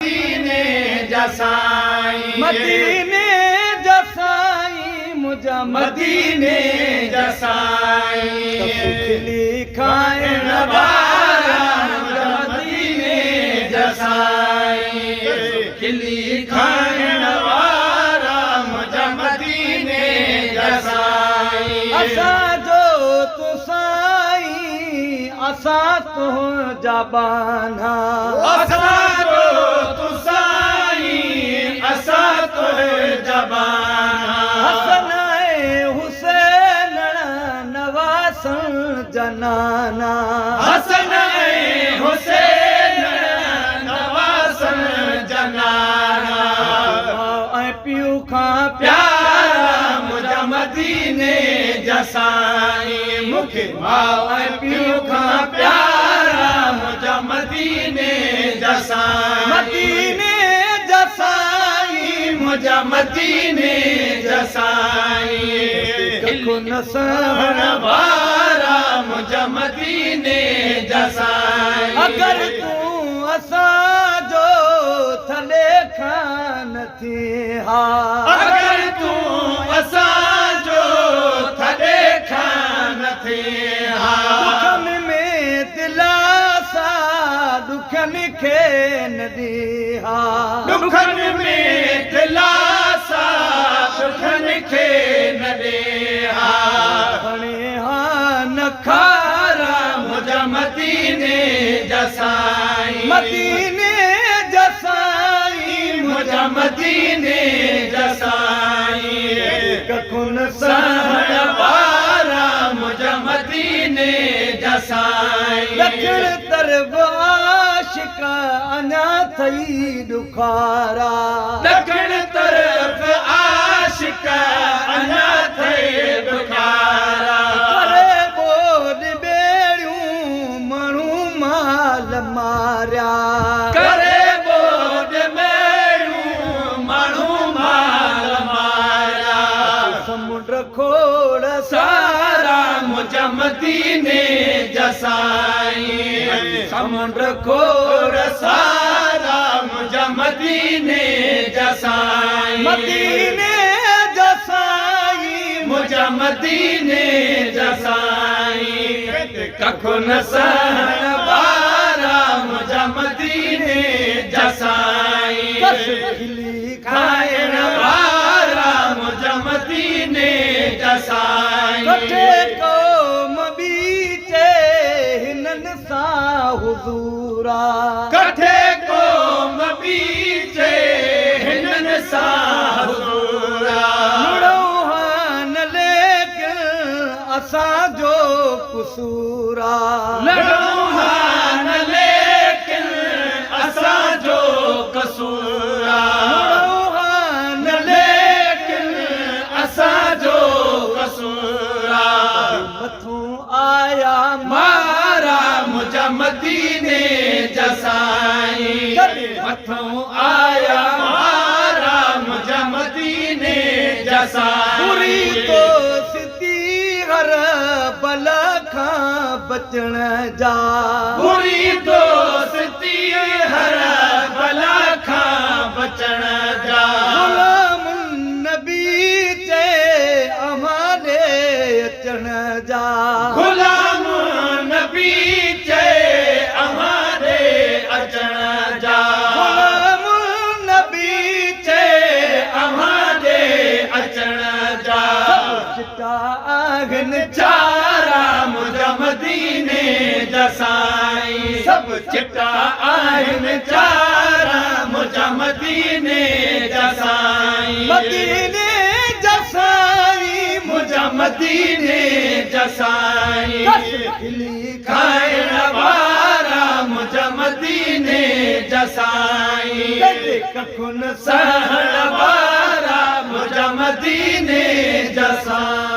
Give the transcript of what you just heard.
मदीने जसाई मदीने जसाई मुझा मदीने जसाई खिली खाइण वारा मुझा मदीने जसाई खिली खाइण वारा मुझा मदीने जसाई असांजो तू साईं असां तुंहिंजा बाना असांजो तू साईं असां तुंहिंजा बाना हसन ऐं हुसैन नवासन जनाना हसन ऐं हुसैन नवासन जनाना ऐं पीउ खां प्यारा मुझा मदीने जसाई मूंखे माउ ऐं पीउ खां प्यारा मुझा मदीने जसाई मदीने जसाई मुझा मदीने जसाई कखु न सहण वारा मुझा मदीने जसाई अगर तूं असांजो थले खान थी हा अगर तूं असांजो थॾे खान थी हा दुखनि में दिलासा दुखनि खे न ॾी हा दुखनि में दिलासा दुखनि खे न ॾे हा खणे हा न खारा मुझा मदीने जसाई मदीने जसाई मुझा मदीने जसाई कखु न सहण सहण वारा मुझा मदीने जसाई ॾखिण तरफ़ आशिक अञा थई ॾुखारा दक्षिण तरफ आशिक अञा थे बुखारा करे बोल बेड़ियूं माण्हू माल मारिया करे बोड मेड़ू माण्हू माल मारा समुंड खोड़ सारा मुझा मदीने जसाई समुंड खोर सारा मुझा मदीने जसाई मदीने जसाई मुझा मदीने जसाई कखु न सहण वारा मुझा मदीने जसाई कस खिली खाइण वारा मुझा मदीने जसाई कठे क़ौम बीचे हिननि सां हुज़ूरा कठे क़ौम बीचे हिननि सां हुज़ूरा मुड़ो हान लेकिन असांजो कुसूरा लड़ो हान लेकिन असांजो कसूरा मुड़ो हान लेकिन असांजो कसूरा मथूं आया मारा मुझा मदीने जसाई मथों आया मारा मुझा मदीने जसाई पूरी तो सिती हर बला खां बचण जा पूरी दोस्ती हर बला खां बचण जा गुलाम नबी चए अमाले अचण जा गुलाम नबी चए हमारे अचण जा गुलाम नबी चए हमारे अचण जा चिटा आहिनि चारा मुझा मदीने जसाई सब चिटा आहिनि चारा मुझा मदीने जसाई मदीने जसाई मुझा मदीने जसाई खिली खाइण वारा मुझा मदीने जसाई कखु न सहण वारा मुझा मदीने जसाई